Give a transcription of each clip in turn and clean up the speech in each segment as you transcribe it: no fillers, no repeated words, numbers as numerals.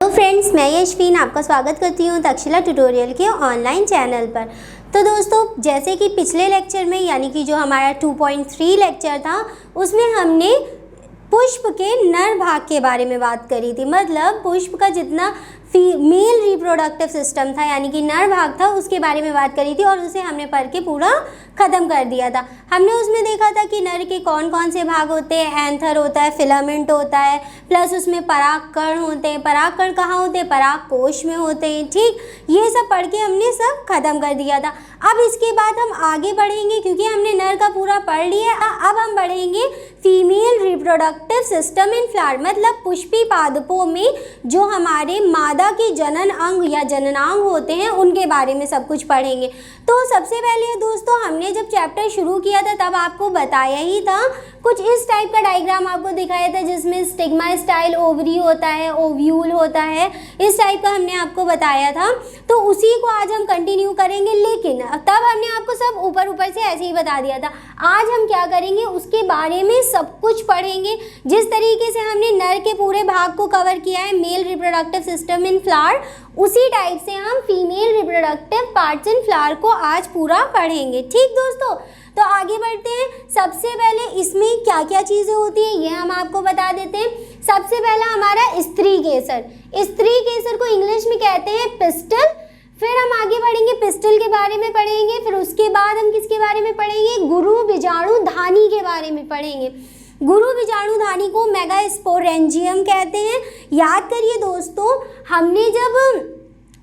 तो फ्रेंड्स, मैं यशवीन आपका स्वागत करती हूँ तक्षशिला ट्यूटोरियल के ऑनलाइन चैनल पर। तो दोस्तों, जैसे कि पिछले लेक्चर में यानी कि जो हमारा 2.3 लेक्चर था उसमें हमने पुष्प के नर भाग के बारे में बात करी थी। मतलब पुष्प का जितना फीमेल रिप्रोडक्टिव सिस्टम था यानी कि नर भाग था उसके बारे में बात करी थी और उसे हमने पढ़ के पूरा ख़त्म कर दिया था। हमने उसमें देखा था कि नर के कौन कौन से भाग होते हैं। एंथर होता है, फिलामेंट होता है, प्लस उसमें परागकण होते हैं। परागकण कहाँ होते हैं? पराग कोश में होते हैं। ठीक, ये सब पढ़ के हमने सब ख़त्म कर दिया था। अब इसके बाद हम आगे बढ़ेंगे क्योंकि हमने नर का पूरा पढ़ लिया। अब हम बढ़ेंगे female reproductive system in flower, मतलब पुष्पी पादपों में जो हमारे मादा के जनन अंग या जननांग होते हैं उनके बारे में सब कुछ पढ़ेंगे। तो सबसे पहले दोस्तों, हमने जब चैप्टर शुरू किया था तब आपको बताया ही था, कुछ इस टाइप का डायग्राम आपको दिखाया था जिसमें स्टिग्मा स्टाइल ओवरी होता है, ओव्यूल होता है, इस टाइप का हमने आपको बताया था। तो उसी को आज हम कंटिन्यू करेंगे, लेकिन तब हमने आपको सब ऊपर ऊपर से ऐसे ही बता दिया था। आज हम क्या करेंगे, उसके बारे में सब कुछ पढ़ेंगे। जिस तरीके से हमने नर के पूरे भाग को कवर किया है, male reproductive system in flower, उसी टाइप से हम female reproductive parts in flower को आज पूरा पढ़ेंगे। ठीक दोस्तों, तो आगे बढ़ते हैं। सबसे पहले इसमें क्या क्या चीज़ें होती हैं ये हम आपको बता देते हैं। सबसे पहला हमारा स्त्री केसर। स्त्री केसर को इंग्लिश में कहते हैं पिस्टल। फिर हम आगे बढ़ेंगे, पिस्टल के बारे में पढ़ेंगे। फिर उसके बाद हम किसके बारे में पढ़ेंगे? गुरु बीजाणु धानी के बारे में पढ़ेंगे। गुरु बीजाणु धानी को मेगास्पोरेंजियम कहते हैं। याद करिए दोस्तों, हमने जब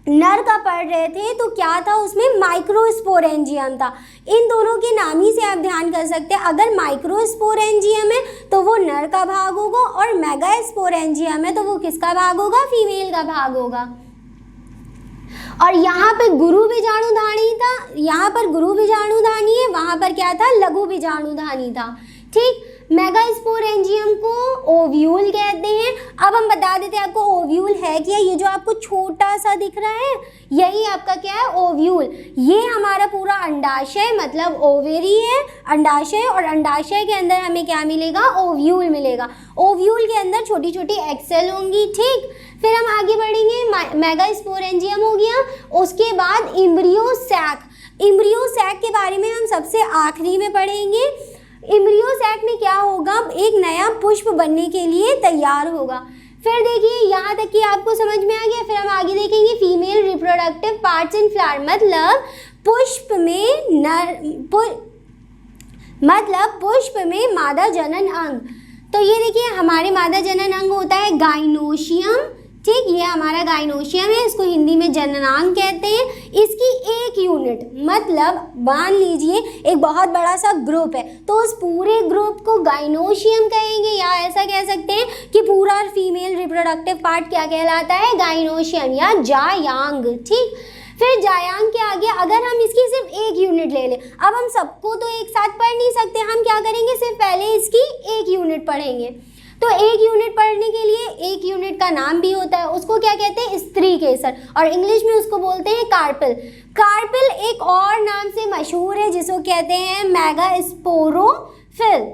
नर का पढ़ रहे थे तो क्या था, उसमें माइक्रोस्पोरेंजियम था। इन दोनों के नाम ही से आप ध्यान कर सकते हैं। अगर माइक्रोस्पोरेंजियम है तो वो नर का भाग होगा और मेगास्पोरेंजियम है तो वो किसका भाग होगा? फीमेल का भाग होगा। और यहाँ पे गुरु बीजाणुधानी था, यहाँ पर गुरु बीजाणुधानी है, वहाँ पर क्या था? लघु बीजाणुधानी था। ठीक, मेगास्पोरेंजियम को ओव्यूल कहते हैं। अब हम बता देते हैं आपको ओव्यूल है क्या। ये जो आपको छोटा सा दिख रहा है यही आपका क्या है? ओव्यूल। ये हमारा पूरा अंडाशय मतलब ओवेरी है, अंडाशय, और अंडाशय के अंदर हमें क्या मिलेगा? ओव्यूल मिलेगा। ओव्यूल के अंदर छोटी छोटी एक्स सेल होंगी। ठीक, फिर हम आगे बढ़ेंगे। मेगास्पोरेंजियम हो गया, उसके बाद इम्ब्रियो सैक। इम्ब्रियो सैक के बारे में हम सबसे आखिरी में पढ़ेंगे। इम्ब्रियो सैक में क्या होगा? एक नया पुष्प बनने के लिए तैयार होगा। फिर देखिए, यहाँ तक कि आपको समझ में आ गया। फिर हम आगे देखेंगे female reproductive parts in flower, मतलब पुष्प में मादा जनन अंग। तो ये देखिए, हमारे मादा जनन अंग होता है गाइनोशियम। ठीक, ये हमारा गाइनोशियम है, इसको हिंदी में जननांग कहते हैं। इसकी एक यूनिट, मतलब मान लीजिए एक बहुत बड़ा सा ग्रुप है तो उस पूरे ग्रुप को गाइनोशियम कहेंगे, या ऐसा कह सकते हैं कि पूरा फीमेल रिप्रोडक्टिव पार्ट क्या कहलाता है? गाइनोशियम या जायांग। ठीक, फिर जायांग के आगे अगर हम इसकी सिर्फ एक यूनिट ले लें, अब हम सबको तो एक साथ पढ़ नहीं सकते, हम क्या करेंगे? सिर्फ पहले इसकी एक यूनिट पढ़ेंगे। तो एक यूनिट पढ़ने के लिए एक यूनिट का नाम भी होता है, उसको क्या कहते हैं? स्त्री केसर, और इंग्लिश में उसको बोलते हैं कार्पेल। कार्पेल एक और नाम से मशहूर है जिसको कहते हैं मेगास्पोरोफिल।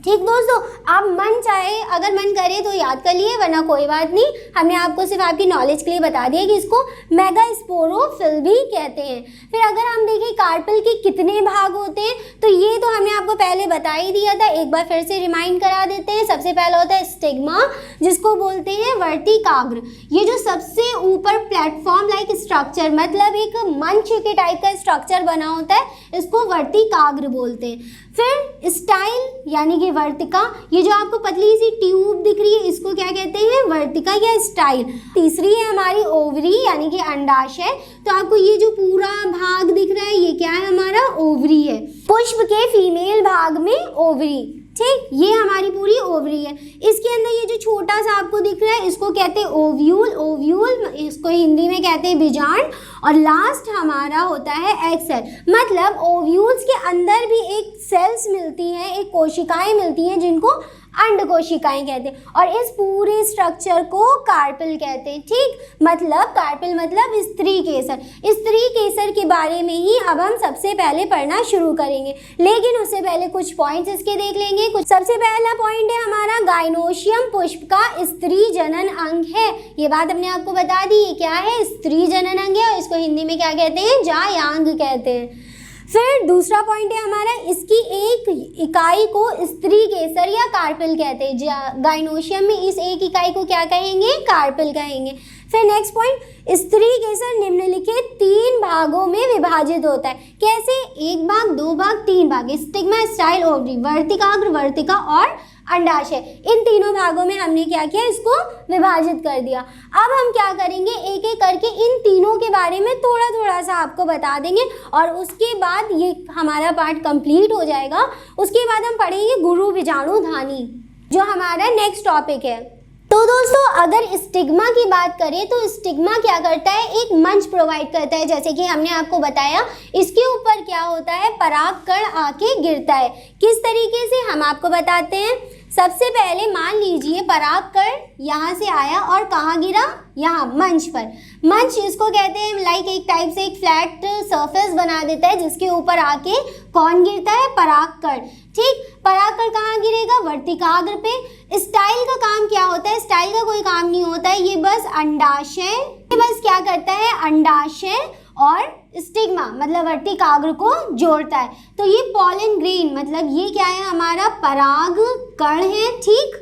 ठीक दोस्तों, आप मन चाहे, अगर मन करे तो याद कर लिए, वरना कोई बात नहीं। हमने आपको सिर्फ आपकी नॉलेज के लिए बता दिया कि इसको मेगास्पोरोफिल भी कहते हैं। फिर अगर हम देखें कार्पेल के कितने भाग होते हैं, तो ये तो हमने आपको पहले बता ही दिया था, एक बार फिर से रिमाइंड करा देते हैं। सबसे पहला होता है स्टिग्मा, जिसको बोलते हैं वर्तिकाग्र। ये जो सबसे ऊपर प्लेटफॉर्म लाइक स्ट्रक्चर, मतलब एक मंच के टाइप का स्ट्रक्चर बना होता है, इसको वर्तिकाग्र बोलते हैं। फिर स्टाइल यानी कि वर्तिका, ये जो आपको पतली सी ट्यूब दिख रही है इसको क्या कहते हैं? वर्तिका या स्टाइल। तीसरी है हमारी ओवरी यानी कि अंडाशय। तो आपको ये जो पूरा भाग दिख रहा है ये क्या है? हमारा ओवरी है। पुष्प के फीमेल भाग में ओवरी। ठीक, ये हमारी पूरी ओवरी है। इसके अंदर ये जो छोटा सा आपको दिख रहा है इसको कहते हैं ओव्यूल। ओव्यूल इसको हिंदी में कहते हैं बीजांड। और लास्ट हमारा होता है एग सेल, मतलब ओव्यूल्स के अंदर भी एक सेल्स मिलती हैं, एक कोशिकाएं मिलती हैं जिनको अंड कोशिकाएं कहते हैं, और इस पूरे स्ट्रक्चर को कार्पेल कहते हैं। ठीक, मतलब कार्पेल मतलब स्त्री केसर। स्त्री केसर के बारे में ही अब हम सबसे पहले पढ़ना शुरू करेंगे, लेकिन उससे पहले कुछ पॉइंट्स इसके देख लेंगे। सबसे पहला पॉइंट है हमारा गाइनोशियम पुष्प का स्त्री जनन अंग है। ये बात हमने आपको बता दी, ये क्या है, स्त्री जनन अंग है, और इसको हिंदी में क्या कहते हैं, जायांग कहते हैं। फिर दूसरा पॉइंट है हमारा, इसकी एक इकाई को स्त्री केसर या कार्पेल कहते हैं। गाइनोशियम में इस एक इकाई को क्या कहेंगे, कार्पेल कहेंगे। फिर नेक्स्ट पॉइंट, स्त्री केसर निम्नलिखित 3 भागों में विभाजित होता है। कैसे, 1 भाग, 2 भाग, 3 भाग। स्टिग्मा, स्टाइल, ओवरी, वर्तिकाग्र, वर्तिका और अंडाशय, इन तीनों भागों में हमने क्या किया, इसको विभाजित कर दिया। अब हम क्या करेंगे, एक एक करके इन तीनों के बारे में थोड़ा थोड़ा सा आपको बता देंगे, और उसके बाद ये हमारा पार्ट कंप्लीट हो जाएगा। उसके बाद हम पढ़ेंगे गुरु बीजाणु धानी, जो हमारा नेक्स्ट टॉपिक है। तो दोस्तों, अगर स्टिग्मा की बात करें तो स्टिग्मा क्या करता है, एक मंच प्रोवाइड करता है। जैसे कि हमने आपको बताया, इसके ऊपर क्या होता है, परागकण आके गिरता है। किस तरीके से, हम आपको बताते हैं। सबसे पहले मान लीजिए परागकण यहाँ से आया और कहाँ गिरा, यहाँ मंच पर। मंच इसको कहते हैं, लाइक एक टाइप से एक फ्लैट सरफेस बना देता है, जिसके ऊपर आके कौन गिरता है, परागकण। ठीक, परागकण कहाँ गिरेगा, वर्तिकाग्र पे। स्टाइल का काम क्या होता है, स्टाइल का कोई काम नहीं होता है, ये बस अंडाशय, ये बस क्या करता है, अंडाशय और स्टिग्मा मतलब वर्तिकाग्र को जोड़ता है। तो ये पॉलन ग्रेन मतलब ये क्या है, हमारा पराग कण है। ठीक,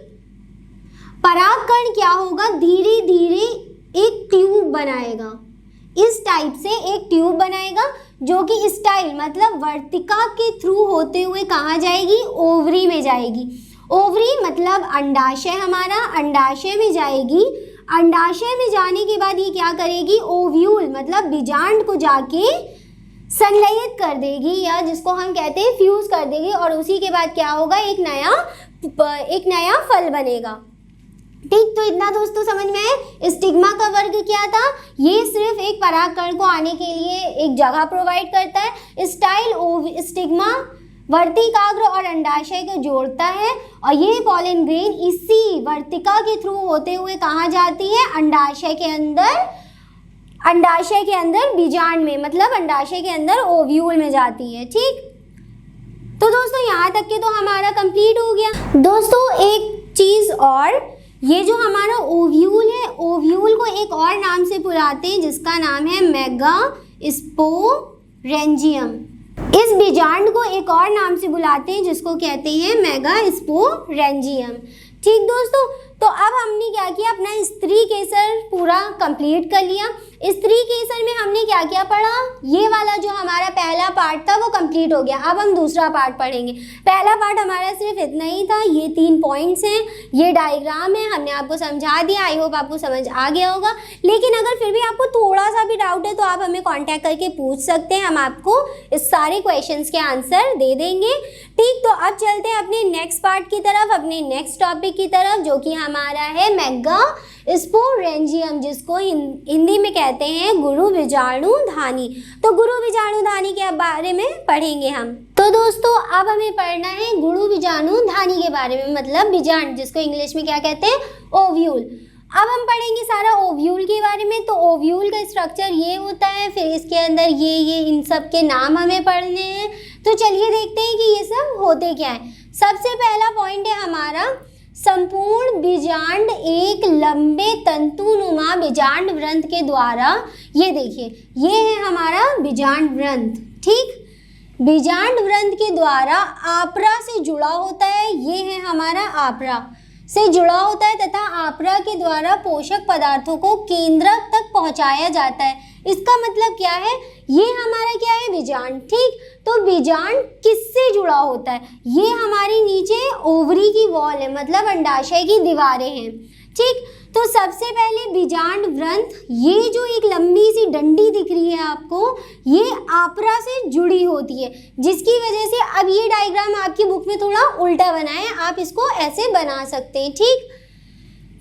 पराग कण क्या होगा, धीरे धीरे एक ट्यूब बनाएगा, इस टाइप से एक ट्यूब बनाएगा, जो कि स्टाइल मतलब वर्तिका के थ्रू होते हुए कहाँ जाएगी, ओवरी में जाएगी। ओवरी मतलब अंडाशय, हमारा अंडाशय में जाएगी। अंडाशय में जाने के बाद ये क्या करेगी, ओव्यूल मतलब बीजांड को जाके संलयित कर देगी, या जिसको हम कहते हैं फ्यूज कर देगी, और उसी के बाद क्या होगा, एक नया फल बनेगा। ठीक, तो इतना दोस्तों समझ में आए। स्टिग्मा का वर्ग क्या था, ये सिर्फ एक परागकण को आने के लिए एक जगह प्रोवाइड करता है। स्टाइल स्टिग्मा वर्तिकाग्र और अंडाशय को जोड़ता है, और ये पॉलन ग्रेन इसी वर्तिका के थ्रू होते हुए कहाँ जाती है, अंडाशय के अंदर बीजांड में मतलब अंडाशय के अंदर ओव्यूल में जाती है। ठीक, तो दोस्तों यहाँ तक के तो हमारा कंप्लीट हो गया। दोस्तों एक चीज़ और, ये जो हमारा ओव्यूल है, ओव्यूल को एक और नाम से बुलाते हैं, जिसका नाम है मेगास्पोरेंजियम। इस बीजांड को एक और नाम से बुलाते हैं, जिसको कहते हैं मेगास्पोरेंजियम। ठीक दोस्तों, तो अब हमने क्या किया, अपना स्त्री केसर पूरा कंप्लीट कर लिया। स्त्री केसर में हमने क्या क्या पढ़ा, ये वाला जो हमारा पहला पार्ट था वो कंप्लीट हो गया। अब हम दूसरा पार्ट पढ़ेंगे। पहला पार्ट हमारा सिर्फ इतना ही था, ये 3 पॉइंट्स हैं, ये डायग्राम है, हमने आपको समझा दिया। आई होप आपको समझ आ गया होगा। लेकिन अगर फिर भी आपको थोड़ा सा भी डाउट है तो आप हमें कॉन्टैक्ट करके पूछ सकते हैं, हम आपको इस सारे क्वेश्चंस के आंसर दे देंगे। ठीक, तो अब चलते हैं अपने नेक्स्ट पार्ट की तरफ, अपने नेक्स्ट टॉपिक की तरफ, जो कि हमारा है मेगास्पोरेंजियम, जिसको हिंदी में कहते हैं गुरु बीजाणु धानी। तो गुरु बीजाणु धानी के बारे में पढ़ेंगे हम। तो दोस्तों अब हमें पढ़ना है गुरु बीजाणु धानी के बारे में, मतलब बीजांड, जिसको इंग्लिश में क्या कहते हैं, ओव्यूल। अब हम पढ़ेंगे सारा ओव्यूल के बारे में। तो ओव्यूल का स्ट्रक्चर ये होता है, फिर इसके अंदर ये इन सब के नाम हमें पढ़ने हैं। तो चलिए देखते हैं कि ये सब होते क्या है। सबसे पहला पॉइंट है हमारा, संपूर्ण बीजांड एक लंबे तंतुनुमा बीजांड व्रंत के द्वारा, ये देखिए ये है हमारा बीजांड व्रंत। ठीक, बीजांड व्रंत के द्वारा आपरा से जुड़ा होता है, ये है हमारा आपरा से जुड़ा होता है, तथा आपरा के द्वारा पोषक पदार्थों को केंद्रक तक पहुंचाया जाता है। इसका मतलब क्या है, ये हमारा क्या है, बीजांड। ठीक, तो बीजांड किससे जुड़ा होता है, ये हमारी नीचे ओवरी की वॉल है, मतलब अंडाशय की दीवारें हैं। ठीक, तो सबसे पहले बीजांड व्रंत, ये जो एक लंबी सी डंडी दिख रही है आपको, ये आपरा से जुड़ी होती है, जिसकी वजह से अब ये डायग्राम आपकी बुक में थोड़ा उल्टा बना है, आप इसको ऐसे बना सकते हैं। ठीक,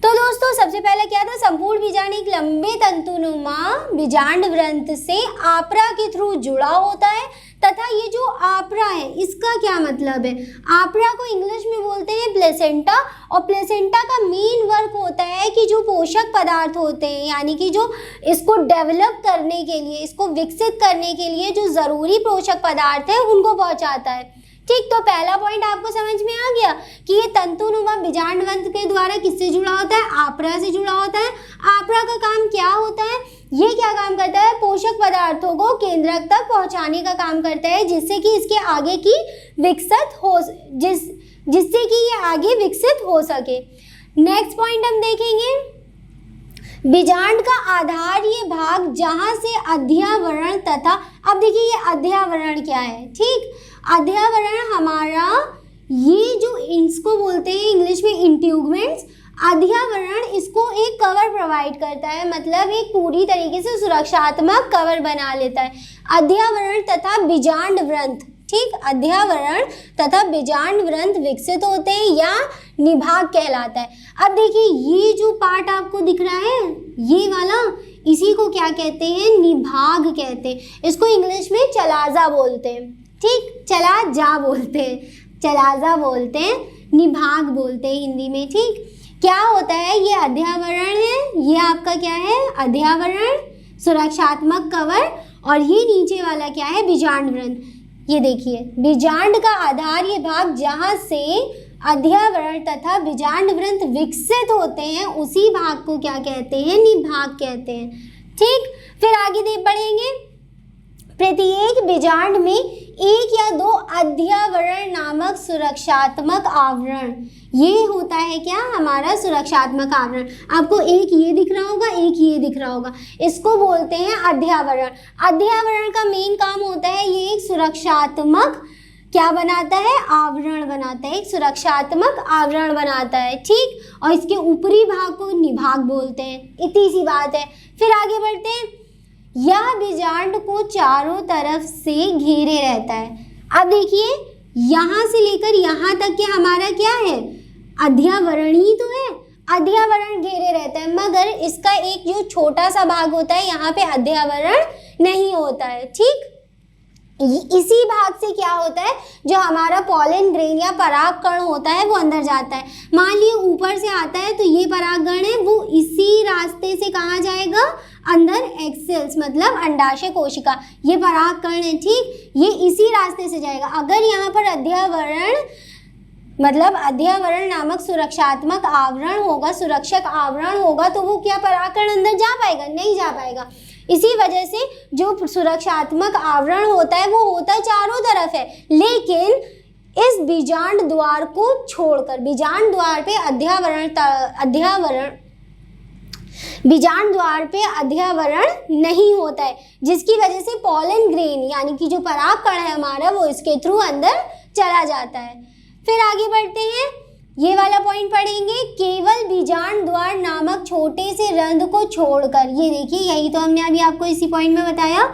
तो दोस्तों सबसे पहले क्या था, संपूर्ण बीजांड एक लंबे तंतुनुमा बीजांड व्रंत से आप्रा के थ्रू जुड़ा होता है तथा ये जो आप्रा है इसका क्या मतलब है, आप्रा को इंग्लिश में बोलते हैं प्लेसेंटा, और प्लेसेंटा का मेन वर्क होता है कि जो पोषक पदार्थ होते हैं यानी कि जो इसको डेवलप करने के लिए, इसको विकसित करने के लिए जो ज़रूरी पोषक पदार्थ है उनको पहुंचाता है। ठीक, तो पहला पॉइंट आपको समझ में आ गया कि ये तंतुनुमा बीजांडवंत के द्वारा किससे जुड़ा होता है, आप्रा से जुड़ा होता है। आप्रा का काम क्या होता है, ये क्या काम करता है, पोषक पदार्थों को केंद्रक तक पहुंचाने का काम करता है जिससे कि इसके आगे की विकसित हो जिससे कि ये आगे विकसित हो सके। नेक्स्ट पॉइंट हम देखेंगे, बीजांड का आधार ये भाग जहां से अध्यावरण तथा, अब देखिए ये अध्यावरण क्या है। ठीक, अध्यावरण हमारा ये जो इसको बोलते हैं इंग्लिश में इंट्यूगमेंट्स, अध्यावरण इसको एक कवर प्रोवाइड करता है, मतलब एक पूरी तरीके से सुरक्षात्मक कवर बना लेता है। अध्यावरण तथा बीजांड व्रंत, ठीक, अध्यावरण तथा बीजांड व्रंत विकसित होते हैं या निभाग कहलाता है। अब देखिए ये जो पार्ट आपको दिख रहा है ये वाला, इसी को क्या कहते हैं, निभाग कहते हैं। इसको इंग्लिश में चलाजा बोलते हैं। ठीक, चला जा बोलते हैं, चलाजा बोलते हैं, निभाग बोलते हैं हिंदी में। ठीक, क्या होता है, ये अध्यावरण है, ये आपका क्या है, अध्यावरण सुरक्षात्मक कवर, और ये नीचे वाला क्या है, बीजांड व्रंत। ये देखिए बीजांड का आधार ये भाग जहाँ से अध्यावरण तथा बीजांड व्रंत विकसित होते हैं उसी भाग को क्या कहते हैं, निभाग कहते हैं। ठीक, फिर आगे बढ़ेंगे, प्रत्येक बीजांड में एक या दो अध्यावरण नामक सुरक्षात्मक आवरण, ये होता है क्या, हमारा सुरक्षात्मक आवरण। आपको एक ये दिख रहा होगा, एक ये दिख रहा होगा, इसको बोलते हैं अध्यावरण। अध्यावरण का मेन काम होता है ये एक सुरक्षात्मक क्या बनाता है, आवरण बनाता है, एक सुरक्षात्मक आवरण बनाता है। ठीक, और इसके ऊपरी भाग को निभाग बोलते हैं। इतनी सी बात है। फिर आगे बढ़ते हैं, यह बीजांड को चारों तरफ से घेरे रहता है। अब देखिए यहाँ से लेकर यहाँ तक के हमारा क्या है, अध्यावरण ही तो है, अध्यावरण घेरे रहता है, मगर इसका एक जो छोटा सा भाग होता है यहाँ पे अध्यावरण नहीं होता है। ठीक, इसी भाग से क्या होता है, जो हमारा पॉलन ग्रेन या परागकण होता है वो अंदर जाता है। मान लीजिए ऊपर से आता है तो ये परागकण है वो इसी रास्ते से कहाँ जाएगा, अंदर एक्सेल्स मतलब अंडाशय कोशिका, ये परागकण है। ठीक, ये इसी रास्ते से जाएगा। अगर यहाँ पर अध्यावरण मतलब अध्यावरण नामक सुरक्षात्मक आवरण होगा, सुरक्षक आवरण होगा, तो वो क्या परागकण अंदर जा पाएगा, नहीं जा पाएगा। इसी वजह से जो सुरक्षात्मक आवरण होता है वो होता चारों तरफ है, लेकिन इस बीजांड द्वार को छोड़कर, बीजांड द्वार पे बीजांड द्वार पे अध्यावरण नहीं होता है, जिसकी वजह से पॉलन ग्रेन यानी कि जो परागकण है हमारा वो इसके थ्रू अंदर चला जाता है। फिर आगे बढ़ते हैं, ये वाला पॉइंट पढ़ेंगे, केवल बीजांड द्वार नामक छोटे से रंध्र को छोड़कर, ये देखिए यही तो हमने अभी आपको इसी पॉइंट में बताया,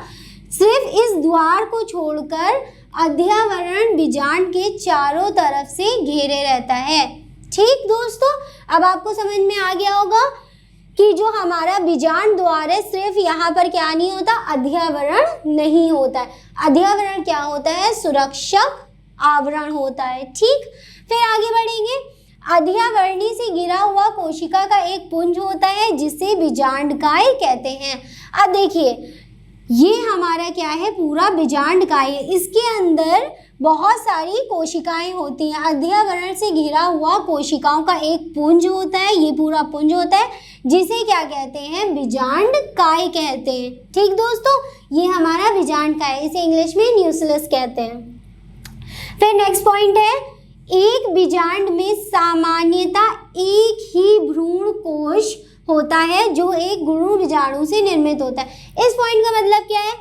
सिर्फ इस द्वार को छोड़कर अध्यावरण बीजांड के चारों तरफ से घेरे रहता है। ठीक दोस्तों, अब आपको समझ में आ गया होगा कि जो हमारा बीजांड द्वार है सिर्फ यहाँ पर क्या नहीं होता, अध्यावरण नहीं होता है। अध्यावरण क्या होता है, सुरक्षक आवरण होता है। ठीक, फिर आगे बढ़ेंगे, अध्यावरणी से घिरा हुआ कोशिका का एक पुंज होता है जिसे बीजांडकाय कहते हैं। अब देखिए ये हमारा क्या है, पूरा बीजांडकाय है, इसके अंदर बहुत सारी कोशिकाएं होती हैं। अध्यावरण से घिरा हुआ कोशिकाओं का एक पुंज होता है, ये पूरा पुंज होता है जिसे क्या कहते हैं, बीजांडकाय कहते हैं। ठीक दोस्तों, ये हमारा बीजांडकाय, इसे इंग्लिश में न्यूक्लियस कहते हैं। फिर नेक्स्ट पॉइंट है, एक बीजांड में सामान्यतः एक ही भ्रूण कोश होता है जो एक गुणु बीजाणु से निर्मित होता है। इस पॉइंट का मतलब क्या है,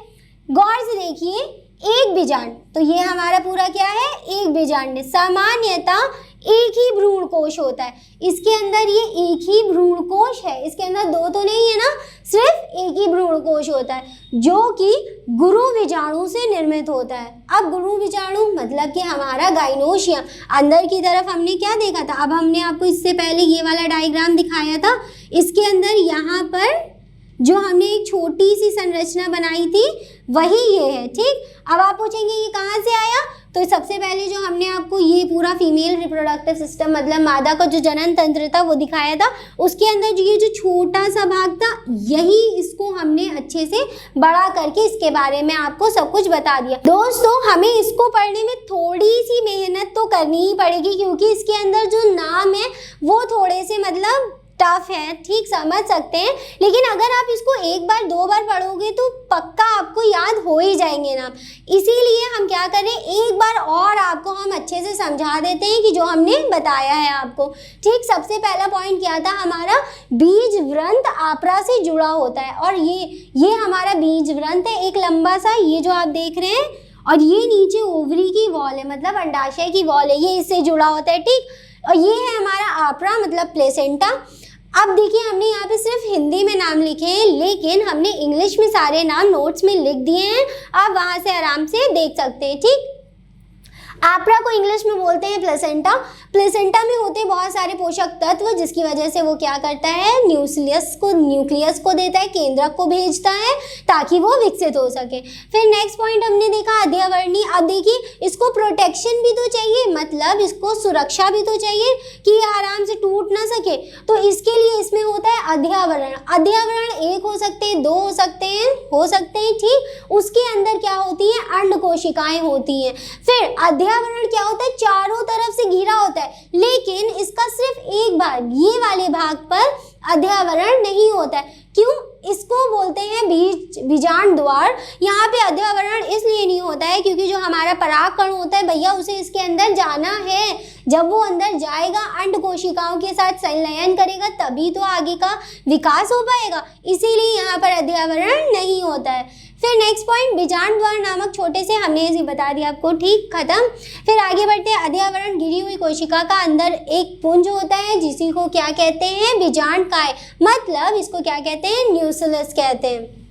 गौर से देखिए, एक बीजांड, तो ये हमारा पूरा क्या है, एक बीजांड है, सामान्यतः एक ही भ्रूण कोश होता है। इसके अंदर ये एक ही भ्रूण कोश है, इसके अंदर दो तो नहीं है ना, सिर्फ एक ही भ्रूण कोश होता है जो कि गुरु बीजाणु से निर्मित होता है। अब गुरु बीजाणु मतलब कि हमारा गाइनोशियम, अंदर की तरफ हमने क्या देखा था, अब हमने आपको इससे पहले ये वाला डायग्राम दिखाया था, इसके अंदर यहाँ पर जो हमने एक छोटी सी संरचना बनाई थी वही ये है, ठीक। अब आप पूछेंगे ये कहाँ से आया, तो सबसे पहले जो हमने आपको ये पूरा फीमेल रिप्रोडक्टिव सिस्टम मतलब मादा का जो जनन तंत्र था वो दिखाया था, उसके अंदर जो ये जो छोटा सा भाग था यही इसको हमने अच्छे से बड़ा करके इसके बारे में आपको सब कुछ बता दिया। दोस्तों हमें इसको पढ़ने में थोड़ी सी मेहनत तो करनी ही पड़ेगी क्योंकि इसके अंदर जो नाम है वो थोड़े से मतलब टफ है, ठीक, समझ सकते हैं, लेकिन अगर आप इसको एक बार दो बार पढ़ोगे तो पक्का आपको याद हो ही जाएंगे नाम। इसीलिए हम क्या करें, एक बार और आपको हम अच्छे से समझा देते हैं कि जो हमने बताया है आपको, ठीक। सबसे पहला पॉइंट क्या था हमारा, बीज व्रंत आपरा से जुड़ा होता है, और ये हमारा बीज व्रंत है, एक लंबा सा, ये जो आप देख रहे हैं, और ये नीचे ओवरी की वॉल है मतलब अंडाशय की वॉल है, ये इससे जुड़ा होता है, ठीक। और ये है हमारा आपरा मतलब प्लेसेंटा। अब देखिए हमने यहाँ पे सिर्फ हिंदी में नाम लिखे हैं, लेकिन हमने इंग्लिश में सारे नाम नोट्स में लिख दिए हैं, आप वहाँ से आराम से देख सकते हैं, ठीक। आपरा को इंग्लिश में बोलते हैं प्लेसेंटा। प्लेसेंटा में होते बहुत सारे पोषक तत्व जिसकी वजह से वो क्या करता है, न्यूक्लियस को देता है, केंद्रक को भेजता है ताकि वो विकसित हो सके। फिर नेक्स्ट पॉइंट हमने देखा अध्यवर्णी। अब देखिए इसको प्रोटेक्शन भी तो चाहिए, मतलब इसको सुरक्षा भी तो चाहिए कि ये आराम से टूट ना सके, तो इसके लिए इसमें होता है अध्यावरण। अध्यावरण एक हो सकते हैं, दो हो सकते हैं, ठीक। उसके अंदर क्या होती है, अंड कोशिकाएं होती हैं। फिर अध्यावरण क्या होता है, चारों तरफ से घिरा होता है, लेकिन इसका सिर्फ एक भाग, ये वाले भाग पर अध्यावरण नहीं होता है। क्यों, इसको बोलते हैं बीजांड द्वार। यहाँ पे अध्यावरण इसलिए नहीं होता है क्योंकि जो हमारा परागकण होता है भैया उसे इसके अंदर जाना है, जब वो अंदर जाएगा अंड कोशिकाओं के साथ संलयन करेगा तभी तो आगे का विकास हो पाएगा, इसीलिए यहाँ पर अध्यावरण नहीं होता है। फिर नेक्स्ट पॉइंट बीजांड द्वार नामक छोटे से हमने इसे बता दिया आपको, ठीक, खत्म। फिर आगे बढ़ते हैं, अध्यावरण घिरी हुई कोशिका का अंदर एक पुंज होता है जिसी को क्या कहते हैं, बीजांड काय, मतलब इसको क्या कहते हैं, न्यूक्लियस कहते हैं।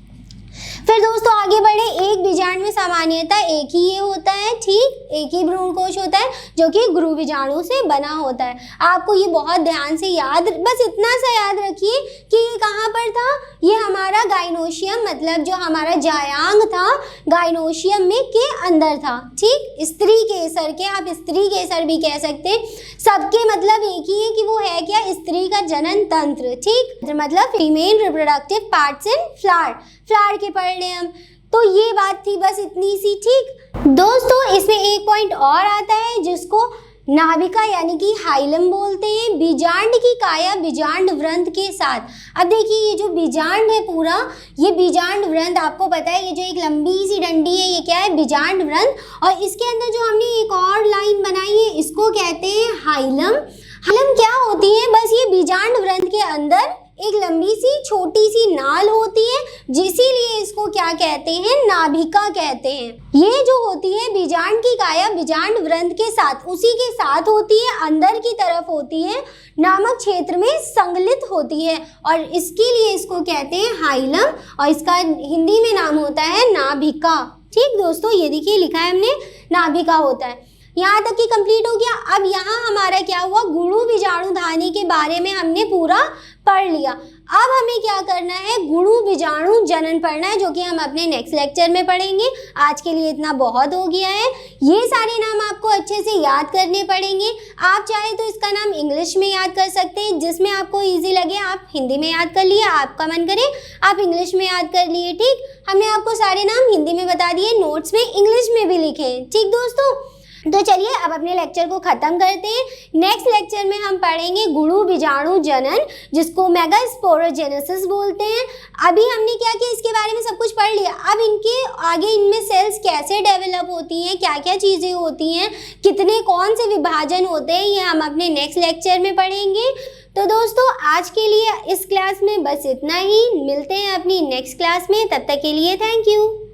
फिर दोस्तों आगे बढ़े, एक बीजांड में सामान्यतः एक ही ये होता है, ठीक, एक ही भ्रूणकोश होता है जो कि गुरु बीजाणु से बना होता है। आपको ये बहुत ध्यान से याद, बस इतना सा याद रखिए कि ये कहाँ पर था, ये हमारा गाइनोशियम मतलब जो हमारा जायांग था गाइनोशियम में के अंदर था, ठीक। स्त्री केसर के, आप स्त्री केसर भी कह सकते हैं, सबके मतलब एक ही है कि वो है क्या, स्त्री का जनन तंत्र, ठीक, मतलब female reproductive parts in flower के पढ़ लें हम। तो ये बात थी, बस इतनी सी, ठीक। दोस्तों इसमें एक पॉइंट और आता है जिसको नाभिका यानी कि हाइलम बोलते हैं। बीजांड की काया बीजांड व्रंत के साथ, अब देखिए ये जो बीजांड है पूरा, ये बीजांड व्रंत आपको पता है, ये जो एक लंबी सी डंडी है ये क्या है, बीजांड व्रंत, और इसके अंदर जो हमने एक और लाइन बनाई है इसको कहते हैं हाइलम। हाइलम क्या होती है, बस ये बीजांड व्रंत के अंदर एक लंबी सी छोटी सी नाल होती है, जिसीलिए इसको क्या कहते हैं, नाभिका कहते हैं। ये जो होती है बीजांड की काया बीजांड व्रंत के साथ, उसी के साथ होती है, अंदर की तरफ होती है, नामक क्षेत्र में संगलित होती है, और इसके लिए इसको कहते हैं हाइलम, और इसका हिंदी में नाम होता है नाभिका, ठीक। दोस्तों ये देखिए लिखा है हमने, नाभिका होता है। यहाँ तक कि कंप्लीट हो गया। अब यहाँ हमारा क्या हुआ, गुरु बीजाणु धानी के बारे में हमने पूरा पढ़ लिया। अब हमें क्या करना है, गुरु बीजाणु जनन पढ़ना है, जो कि हम अपने नेक्स्ट लेक्चर में पढ़ेंगे। आज के लिए इतना बहुत हो गया है। ये सारे नाम आपको अच्छे से याद करने पड़ेंगे। आप चाहे तो इसका नाम इंग्लिश में याद कर सकते हैं, जिसमें आपको इजी लगे आप हिंदी में याद कर लिए, आपका मन करे आप इंग्लिश में याद कर लिए, ठीक। हमने आपको सारे नाम हिंदी में बता दिए, नोट्स में इंग्लिश में भी लिखे, ठीक दोस्तों। तो चलिए अब अपने लेक्चर को ख़त्म करते हैं। नेक्स्ट लेक्चर में हम पढ़ेंगे गुरु बीजाणु जनन, जिसको मेगास्पोरोजेनेसिस बोलते हैं। अभी हमने क्या किया, इसके बारे में सब कुछ पढ़ लिया। अब इनके आगे इनमें सेल्स कैसे डेवलप होती हैं, क्या क्या चीज़ें होती हैं, कितने कौन से विभाजन होते हैं, ये हम अपने नेक्स्ट लेक्चर में पढ़ेंगे। तो दोस्तों आज के लिए इस क्लास में बस इतना ही, मिलते हैं अपनी नेक्स्ट क्लास में, तब तक के लिए थैंक यू।